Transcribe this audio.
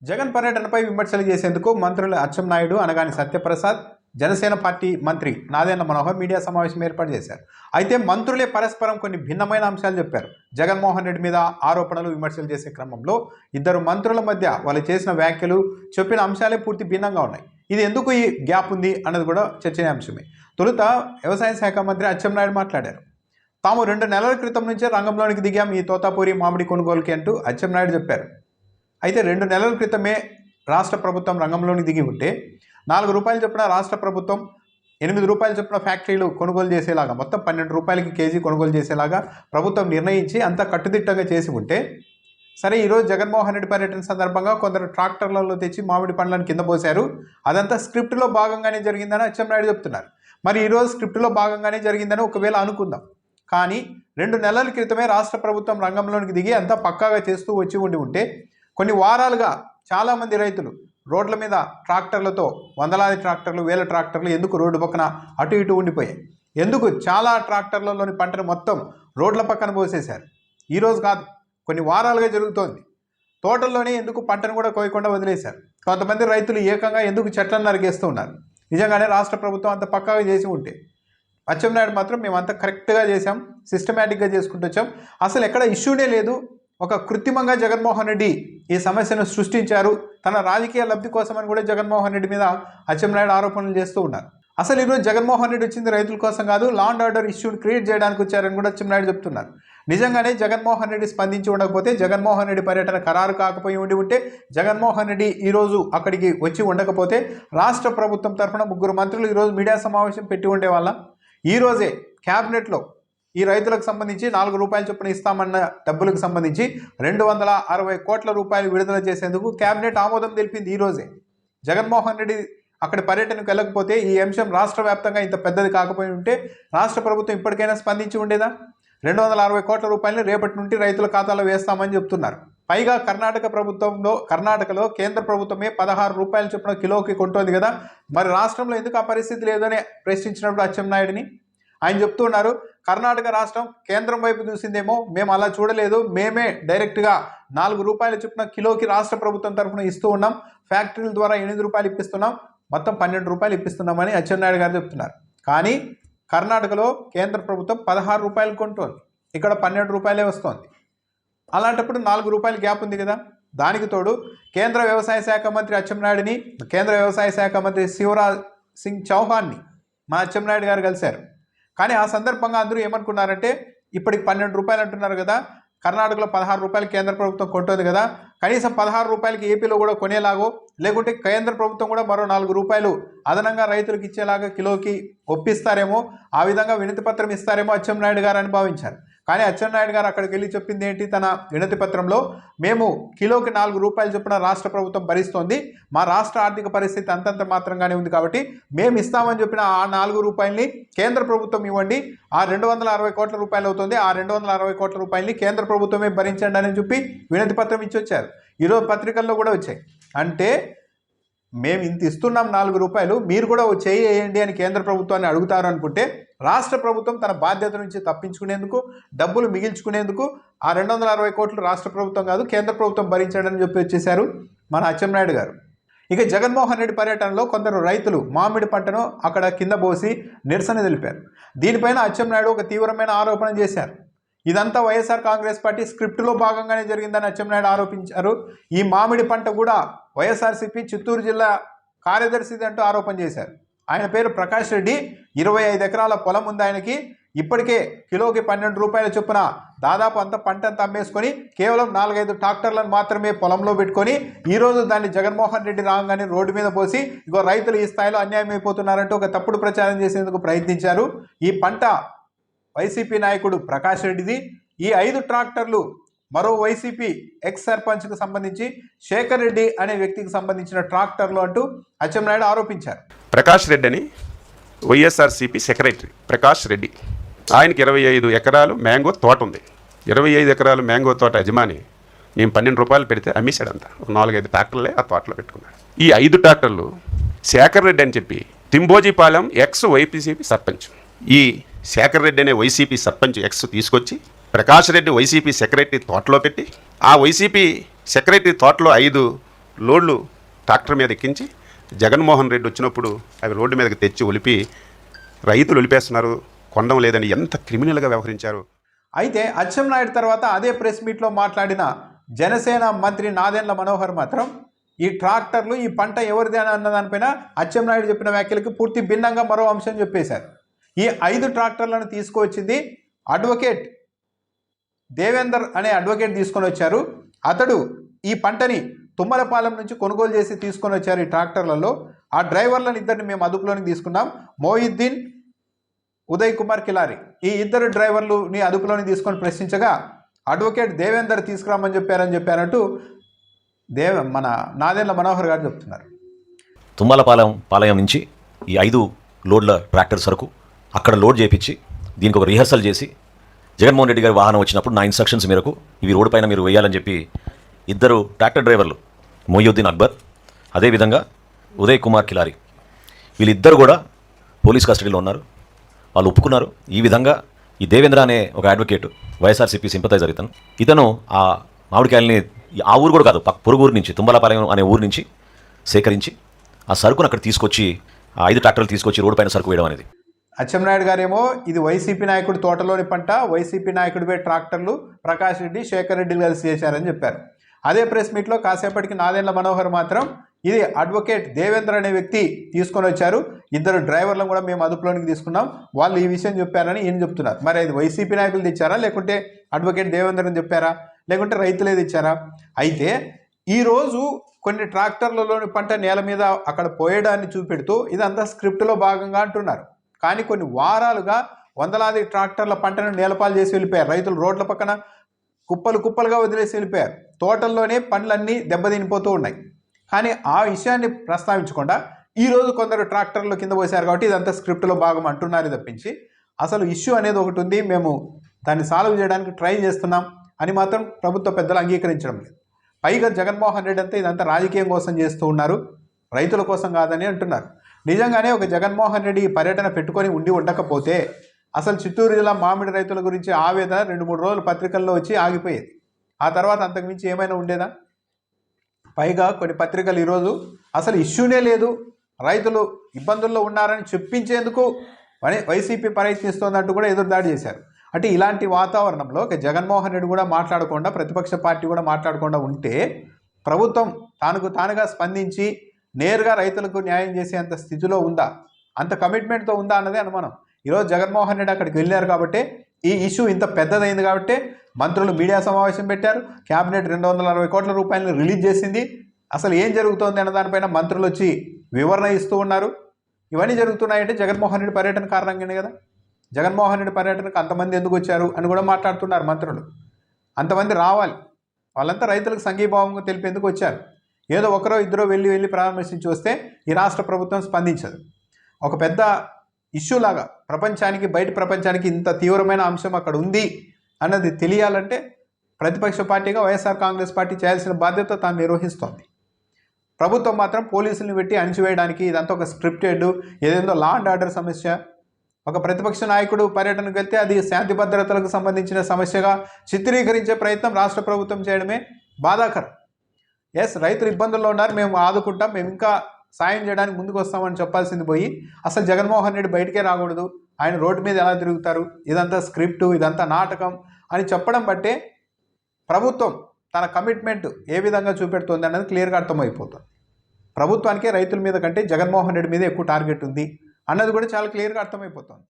జగన్ పర్యటనపై విమర్శలు చేసేందుకు మంత్రులు అచ్చెన్నాయుడు, అనగాని సత్యప్రసాద్, జనసేన పార్టీ మంత్రి నాదెండ్ల మనోహర్ మీడియా సమావేశం ఏర్పాటు చేశారు. అయితే మంత్రులే పరస్పరం కొన్ని భిన్నమైన అంశాలు చెప్పారు. జగన్మోహన్ రెడ్డి మీద ఆరోపణలు, విమర్శలు చేసే క్రమంలో ఇద్దరు మంత్రుల మధ్య వాళ్ళు చేసిన వ్యాఖ్యలు, చెప్పిన అంశాలే పూర్తి భిన్నంగా ఉన్నాయి. ఇది ఎందుకు ఈ గ్యాప్ ఉంది అన్నది కూడా చర్చనీయాంశమే. తొలుత వ్యవసాయ శాఖ మంత్రి అచ్చెన్నాయుడు మాట్లాడారు. తాము 2 నెలల క్రితం నుంచే రంగంలోనికి దిగాం ఈ తోతాపూరి మామిడి కొనుగోలుకి అంటూ అచ్చెన్నాయుడు చెప్పారు. అయితే 2 నెలల క్రితమే రాష్ట్ర ప్రభుత్వం రంగంలోకి దిగి ఉంటే 4 రూపాయలు చొప్పున రాష్ట్ర ప్రభుత్వం 8 రూపాయలు చొప్పున ఫ్యాక్టరీలు కొనుగోలు చేసేలాగా, మొత్తం 12 రూపాయలకి కేజీ కొనుగోలు చేసేలాగా ప్రభుత్వం నిర్ణయించి అంతా కట్టుదిట్టంగా చేసి ఉంటే సరే, ఈరోజు జగన్మోహన్ రెడ్డి పర్యటన సందర్భంగా కొందరు ట్రాక్టర్లలో తెచ్చి మామిడి పండ్లను కింద పోశారు, అదంతా స్క్రిప్ట్లో భాగంగానే జరిగిందని అచ్చెన్నాయుడు చెప్తున్నారు. మరి ఈరోజు స్క్రిప్ట్లో భాగంగానే జరిగిందని ఒకవేళ అనుకుందాం. కానీ 2 నెలల క్రితమే రాష్ట్ర ప్రభుత్వం రంగంలోనికి దిగి అంతా పక్కాగా చేస్తూ వచ్చి ఉంటే కొన్ని వారాలుగా చాలామంది రైతులు రోడ్ల మీద ట్రాక్టర్లతో, వందలాది ట్రాక్టర్లు, వేల ట్రాక్టర్లు ఎందుకు రోడ్డు పక్కన అటు ఇటు ఉండిపోయాయి? ఎందుకు చాలా ట్రాక్టర్లలోని పంటను మొత్తం రోడ్ల పక్కన పోసేశారు? ఈరోజు కాదు, కొన్ని వారాలుగా జరుగుతోంది. తోటల్లోనే ఎందుకు పంటను కూడా కోయకుండా వదిలేశారు? కొంతమంది రైతులు ఏకంగా ఎందుకు చెట్లను నరికేస్తూ ఉన్నారు? నిజంగానే రాష్ట్ర ప్రభుత్వం అంత పక్కాగా చేసి ఉంటే, అచ్చెన్నాయుడు మాత్రం మేమంతా కరెక్ట్గా చేసాం, సిస్టమేటిక్గా చేసుకుంటూ వచ్చాం, అసలు ఎక్కడ ఇష్యూనే లేదు, ఒక కృత్రిమంగా జగన్మోహన్ రెడ్డి ఈ సమస్యను సృష్టించారు తన రాజకీయ లబ్ధి కోసమని కూడా జగన్మోహన్ రెడ్డి మీద అచ్చెన్నాయుడు ఆరోపణలు చేస్తూ ఉన్నారు. అసలు ఈరోజు జగన్మోహన్ రెడ్డి వచ్చింది రైతుల కోసం కాదు, లా అండ్ ఆర్డర్ ఇష్యూని క్రియేట్ చేయడానికి వచ్చారని కూడా అచ్చెన్నాయుడు చెప్తున్నారు. నిజంగానే జగన్మోహన్ రెడ్డి స్పందించి ఉండకపోతే, జగన్మోహన్ రెడ్డి పర్యటన ఖరారు కాకపోయి ఉంటే, జగన్మోహన్ రెడ్డి ఈరోజు అక్కడికి వచ్చి ఉండకపోతే రాష్ట్ర ప్రభుత్వం తరఫున 3 మంత్రులు ఈరోజు మీడియా సమావేశం పెట్టి ఉండేవాళ్ళ. ఈరోజే క్యాబినెట్లో ఈ రైతులకు సంబంధించి 4 రూపాయల చొప్పున ఇస్తామన్న డబ్బులకు సంబంధించి 260 కోట్ల రూపాయలు విడుదల చేసేందుకు క్యాబినెట్ ఆమోదం తెలిపింది. ఈరోజే జగన్మోహన్ రెడ్డి అక్కడి పర్యటనకు వెళ్ళకపోతే ఈ అంశం రాష్ట్ర వ్యాప్తంగా ఇంత పెద్దది కాకపోయి ఉంటే రాష్ట్ర ప్రభుత్వం ఇప్పటికైనా స్పందించి ఉండేదా? 260 కోట్ల రూపాయలని రేపటి నుండి రైతుల ఖాతాలో వేస్తామని చెప్తున్నారు. పైగా కర్ణాటకలో కేంద్ర ప్రభుత్వమే 16 రూపాయల చొప్పున కిలోకి కొంటోంది కదా, మరి రాష్ట్రంలో ఎందుకు ఆ పరిస్థితి లేదని ప్రశ్నించినప్పుడు అచ్చెన్నాయుడిని ఆయన చెప్తున్నారు, కర్ణాటక రాష్ట్రం కేంద్రం వైపు చూసిందేమో, మేము అలా చూడలేదు, మేమే డైరెక్ట్గా 4 రూపాయల చొప్పున కిలోకి రాష్ట్ర ప్రభుత్వం తరఫున ఇస్తూ ఉన్నాం, ఫ్యాక్టరీల ద్వారా 8 రూపాయలు ఇప్పిస్తున్నాం, మొత్తం 12 రూపాయలు ఇప్పిస్తున్నామని అచ్చెన్నాయుడు గారు చెప్తున్నారు. కానీ కర్ణాటకలో కేంద్ర ప్రభుత్వం 16 రూపాయలు కొంటోంది, ఇక్కడ 12 రూపాయలే వస్తోంది. అలాంటప్పుడు 4 రూపాయల గ్యాప్ ఉంది కదా. దానికి తోడు కేంద్ర వ్యవసాయ శాఖ మంత్రి అచ్చెన్నాయుడిని, కేంద్ర వ్యవసాయ శాఖ మంత్రి శివరాజ్ సింగ్ చౌహాన్ని మా అచ్చెన్నాయుడు గారు కలిశారు. కానీ ఆ సందర్భంగా అందరూ ఏమనుకున్నారంటే, ఇప్పటికి 12 రూపాయలు అంటున్నారు కదా, కర్ణాటకలో 16 రూపాయలు కేంద్ర ప్రభుత్వం కొంటుంది కదా, కనీసం 16 రూపాయలకి ఏపీలో కూడా కొనేలాగో, లేకుంటే కేంద్ర ప్రభుత్వం కూడా మరో 4 రూపాయలు అదనంగా రైతులకు ఇచ్చేలాగా కిలోకి ఒప్పిస్తారేమో, ఆ విధంగా వినతి పత్రం ఇస్తారేమో అచ్చెన్నాయుడు గారు అని భావించారు. కానీ అచ్చెన్నాయుడు గారు అక్కడికి వెళ్ళి చెప్పింది ఏంటి? తన వినతి పత్రంలో మేము కిలోకి 4 రూపాయలు చొప్పున రాష్ట్ర ప్రభుత్వం భరిస్తోంది, మా రాష్ట్ర ఆర్థిక పరిస్థితి అంతంత మాత్రంగానే ఉంది కాబట్టి మేము ఇస్తామని చెప్పిన ఆ 4 రూపాయలని కేంద్ర ప్రభుత్వం ఇవ్వండి, ఆ 260 కోట్ల రూపాయలు అవుతుంది, ఆ 260 కోట్ల రూపాయలని కేంద్ర ప్రభుత్వమే భరించండి అని చెప్పి వినతి పత్రం ఇచ్చి వచ్చారు. ఈరోజు పత్రికల్లో కూడా వచ్చాయి. అంటే మేము ఇంత ఇస్తున్నాం 4 రూపాయలు, మీరు కూడా చేయండి అని కేంద్ర ప్రభుత్వాన్ని అడుగుతారు అనుకుంటే, రాష్ట్ర ప్రభుత్వం తన బాధ్యత నుంచి తప్పించుకునేందుకు, డబ్బులు మిగిల్చుకునేందుకు ఆ 260 కోట్లు రాష్ట్ర ప్రభుత్వం కాదు కేంద్ర ప్రభుత్వం భరించాడని చెప్పి వచ్చేశారు మన అచ్చెన్నాయుడు గారు. ఇక జగన్మోహన్ రెడ్డి పర్యటనలో కొందరు రైతులు మామిడి పంటను అక్కడ కింద పోసి నిరసన తెలిపారు. దీనిపైన అచ్చెన్నాయుడు ఒక తీవ్రమైన ఆరోపణ చేశారు. ఇదంతా వైఎస్ఆర్ కాంగ్రెస్ పార్టీ స్క్రిప్ట్లో భాగంగానే జరిగిందని అచ్చెన్నాయుడు ఆరోపించారు. ఈ మామిడి పంట కూడా వైఎస్ఆర్సీపీ చిత్తూరు జిల్లా కార్యదర్శిది అంటూ ఆరోపణ చేశారు. ఆయన పేరు ప్రకాష్ రెడ్డి, 25 ఎకరాల పొలం ఉంది ఆయనకి. ఇప్పటికే కిలోకి 12 రూపాయల చొప్పున దాదాపు అంత పంట అంతా అమ్మేసుకొని కేవలం 4-5 ట్రాక్టర్లను మాత్రమే పొలంలో పెట్టుకొని ఈరోజు దాన్ని జగన్మోహన్ రెడ్డి రాగానే రోడ్డు మీద పోసి ఇగో రైతులు ఈ స్థాయిలో అన్యాయం అయిపోతున్నారంటూ ఒక తప్పుడు ప్రచారం చేసేందుకు ప్రయత్నించారు. ఈ పంట వైసీపీ నాయకుడు ప్రకాష్ రెడ్డిది. ఈ 5 ట్రాక్టర్లు మరో వైసీపీ ఎక్స్ సర్పంచ్కు సంబంధించి శేఖర్ రెడ్డి అనే వ్యక్తికి సంబంధించిన ట్రాక్టర్లు అంటూ అచ్చెన్నాయుడు ఆరోపించారు. ప్రకాష్ రెడ్డి అని వైఎస్ఆర్సీపీ సెక్రటరీ ప్రకాష్ రెడ్డి, ఆయనకి 25 ఎకరాలు మ్యాంగో తోట ఉంది. 25 ఎకరాలు మ్యాంగో తోట యజమాని మేము 12 రూపాయలు పెడితే అమ్మేశాడంతా. 4-5 ట్రాక్టర్లే ఆ తోటలో పెట్టుకున్నాడు. ఈ 5 ట్రాక్టర్లు శేఖర్ రెడ్డి అని చెప్పి తింబోజీపాలెం ఎక్స్ వైసీపీ సర్పంచ్, ఈ శేఖర్ రెడ్డి అనే వైసీపీ సర్పంచ్ ఎక్స్ తీసుకొచ్చి ప్రకాష్ రెడ్డి వైసీపీ సెక్రటరీ తోటలో పెట్టి, ఆ వైసీపీ సెక్రటరీ తోటలో 5 లోడ్లు ట్రాక్టర్ మీద ఎక్కించి జగన్మోహన్ రెడ్డి వచ్చినప్పుడు అవి రోడ్డు మీదకి తెచ్చి ఒలిపి రైతులు ఒలిపేస్తున్నారు, కొనడం లేదని ఎంత క్రిమినల్గా వ్యవహరించారు. అయితే అచ్చెన్నాయుడు తర్వాత అదే ప్రెస్ మీట్లో మాట్లాడిన జనసేన మంత్రి నాదెండ్ల మనోహర్ మాత్రం ఈ ట్రాక్టర్లు ఈ పంట ఎవరిది అని అన్న దానిపైన అచ్చెన్నాయుడు చెప్పిన వ్యాఖ్యలకి పూర్తి భిన్నంగా మరో అంశం చెప్పేశారు. ఈ 5 ట్రాక్టర్లను తీసుకువచ్చింది అడ్వకేట్ దేవేందర్ అనే అడ్వకేట్ తీసుకొని వచ్చారు. అతడు ఈ పంటని తుమ్మలపాలెం నుంచి కొనుగోలు చేసి తీసుకొని వచ్చారు. ఈ ట్రాక్టర్లలో ఆ డ్రైవర్లను ఇద్దరిని మేము అదుపులోనికి తీసుకున్నాం. మోయిద్దీన్, ఉదయ్ కుమార్ కిలారి ఈ ఇద్దరు డ్రైవర్లుని అదుపులోని తీసుకొని ప్రశ్నించగా అడ్వకేట్ దేవేందర్ తీసుకురామని చెప్పారంటూ మన నాదెండ్ల మనోహర్ గారు చెప్తున్నారు. పాలయం నుంచి ఈ 5 లోడ్ల ట్రాక్టర్ సరుకు అక్కడ లోడ్ చేయించి దీనికి ఒక రిహర్సల్ చేసి జగన్మోహన్ రెడ్డి గారి వాహనం వచ్చినప్పుడు నా ఇన్స్ట్రక్షన్స్ మేరకు ఇవి రోడ్డు పైన మీరు వేయాలని చెప్పి ఇద్దరు ట్రాక్టర్ డ్రైవర్లు మొయ్యుద్దీన్ అక్బర్, అదేవిధంగా ఉదయ్ కుమార్ కిలారి, వీళ్ళిద్దరు కూడా పోలీస్ కస్టడీలో ఉన్నారు. వాళ్ళు ఒప్పుకున్నారు. ఈ విధంగా ఈ దేవేంద్ర అనే ఒక అడ్వకేట్ వైఎస్ఆర్సీపీ సింపథైజర్ ఇతను ఆ మామిడికాయలని ఆ ఊరు కూడా కాదు, పొరుగు ఊరు నుంచి తుమ్మలపాలెం అనే ఊరు నుంచి సేకరించి ఆ సరుకును అక్కడ తీసుకొచ్చి ఆ 5 ట్రాక్టర్లు తీసుకొచ్చి రోడ్డు పైన సరుకు వేయడం అనేది. అచ్చెన్నాయుడు గారేమో ఇది వైసీపీ నాయకుడు తోటలోని పంట, వైసీపీ నాయకుడిపై ట్రాక్టర్లు ప్రకాష్ రెడ్డి, శేఖర్ రెడ్డి కలిసి చేశారని చెప్పారు. అదే ప్రెస్ మీట్లో కాసేపటికి నాదెండ్ల మనోహర్ మాత్రం ఇది అడ్వకేట్ దేవేంద్ర అనే వ్యక్తి తీసుకొని వచ్చారు, ఇద్దరు డ్రైవర్లను కూడా మేము అదుపులోనికి తీసుకున్నాం, వాళ్ళు ఈ విషయం చెప్పారని ఈయన చెప్తున్నారు. మరి అది వైసీపీ నాయకులు తెచ్చారా, లేకుంటే అడ్వకేట్ దేవేంద్రని చెప్పారా, లేకుంటే రైతులే తెచ్చారా? అయితే ఈరోజు కొన్ని ట్రాక్టర్లలోని పంట నేల మీద అక్కడ పోయడాన్ని చూపెడుతూ ఇదంతా స్క్రిప్ట్లో భాగంగా అంటున్నారు. కానీ కొన్ని వారాలుగా వందలాది ట్రాక్టర్ల పంటను నేలపాలు చేసి వెళ్ళిపోయారు. రైతులు రోడ్ల పక్కన కుప్పలుగా వదిలేసి వెళ్ళిపోయారు. తోటల్లోనే పండ్లన్నీ దెబ్బతినిపోతూ ఉన్నాయి. కానీ ఆ విషయాన్ని ప్రస్తావించకుండా ఈరోజు కొందరు ట్రాక్టర్లు కింద పోసారు కాబట్టి ఇదంతా స్క్రిప్ట్లో భాగం అంటున్నారు తప్పించి అసలు ఇష్యూ అనేది ఒకటి ఉంది, మేము దాన్ని సాల్వ్ చేయడానికి ట్రై చేస్తున్నాం అని మాత్రం ప్రభుత్వ పెద్దలు అంగీకరించడం లేదు. పైగా జగన్మోహన్ రెడ్డి అంతా ఇదంతా రాజకీయం కోసం చేస్తూ ఉన్నారు, రైతుల కోసం కాదని అంటున్నారు. నిజంగానే ఒక జగన్మోహన్ రెడ్డి ఈ పర్యటన పెట్టుకొని ఉండకపోతే అసలు చిత్తూరు జిల్లా మామిడి రైతుల గురించి ఆవేదన 2-3 రోజులు పత్రికల్లో వచ్చి ఆగిపోయేది. ఆ తర్వాత అంతకుమించి ఏమైనా ఉండేదా? పైగా కొన్ని పత్రికలు ఈరోజు అసలు ఇష్యూనే లేదు, రైతులు ఇబ్బందుల్లో ఉన్నారని చెప్పించేందుకు వైసీపీ ప్రయత్నిస్తోందంటూ కూడా ఎదురుదాడి చేశారు. అంటే ఇలాంటి వాతావరణంలో జగన్మోహన్ రెడ్డి కూడా మాట్లాడకుండా, ప్రతిపక్ష పార్టీ కూడా మాట్లాడకుండా ఉంటే ప్రభుత్వం తానుగా స్పందించి నేరుగా రైతులకు న్యాయం చేసేంత స్థితిలో ఉందా, అంత కమిట్మెంట్తో ఉందా అన్నదే అనుమానం. ఈరోజు జగన్మోహన్ రెడ్డి అక్కడికి వెళ్ళారు కాబట్టి ఈ ఇష్యూ ఇంత పెద్దదైంది కాబట్టి మంత్రులు మీడియా సమావేశం పెట్టారు, క్యాబినెట్ 260 కోట్ల రూపాయలను రిలీజ్ చేసింది. అసలు ఏం జరుగుతోంది అన్న దానిపైన మంత్రులు వచ్చి వివరణ ఇస్తూ ఉన్నారు. ఇవన్నీ జరుగుతున్నాయంటే జగన్మోహన్ రెడ్డి పర్యటన కారణంగానే కదా. జగన్మోహన్ రెడ్డి పర్యటనకు అంతమంది ఎందుకు వచ్చారు అని కూడా మాట్లాడుతున్నారు మంత్రులు. అంతమంది రావాలి, వాళ్ళంతా రైతులకు సంఘీభావంగా తెలిపేందుకు వచ్చారు. ఏదో ఒకరో ఇద్దరో వెళ్ళి పరామర్శించి వస్తే ఈ రాష్ట్ర ప్రభుత్వం స్పందించదు. ఒక పెద్ద ఇష్యూ లాగా ప్రపంచానికి, బయట ప్రపంచానికి ఇంత తీవ్రమైన అంశం అక్కడ ఉంది అన్నది తెలియాలంటే ప్రతిపక్ష పార్టీగా వైఎస్ఆర్ కాంగ్రెస్ పార్టీ చేయాల్సిన బాధ్యత తాను నిర్వహిస్తోంది. ప్రభుత్వం మాత్రం పోలీసులను పెట్టి అణిచివేయడానికి ఇదంతా ఒక స్క్రిప్టెడ్, ఏదేందో లా అండ్ ఆర్డర్ సమస్య. ఒక ప్రతిపక్ష నాయకుడు పర్యటనకు వెళ్తే అది శాంతి భద్రతలకు సంబంధించిన సమస్యగా చిత్రీకరించే ప్రయత్నం రాష్ట్ర ప్రభుత్వం చేయడమే బాధాకరం. ఎస్, రైతులు ఇబ్బందుల్లో ఉన్నారు, మేము ఆదుకుంటాం, మేము ఇంకా సాయం చేయడానికి ముందుకు వస్తామని చెప్పాల్సింది పోయి అసలు జగన్మోహన్ రెడ్డి బయటికే రాకూడదు, ఆయన రోడ్డు మీద ఎలా తిరుగుతారు, ఇదంతా స్క్రిప్టు, ఇదంతా నాటకం అని చెప్పడం బట్టే ప్రభుత్వం తన కమిట్మెంట్ ఏ విధంగా చూపెడుతుంది అన్నది క్లియర్గా అర్థమైపోతుంది. ప్రభుత్వానికే రైతుల మీద కంటే జగన్మోహన్ రెడ్డి మీద ఎక్కువ టార్గెట్ ఉంది అన్నది కూడా చాలా క్లియర్గా అర్థమైపోతుంది.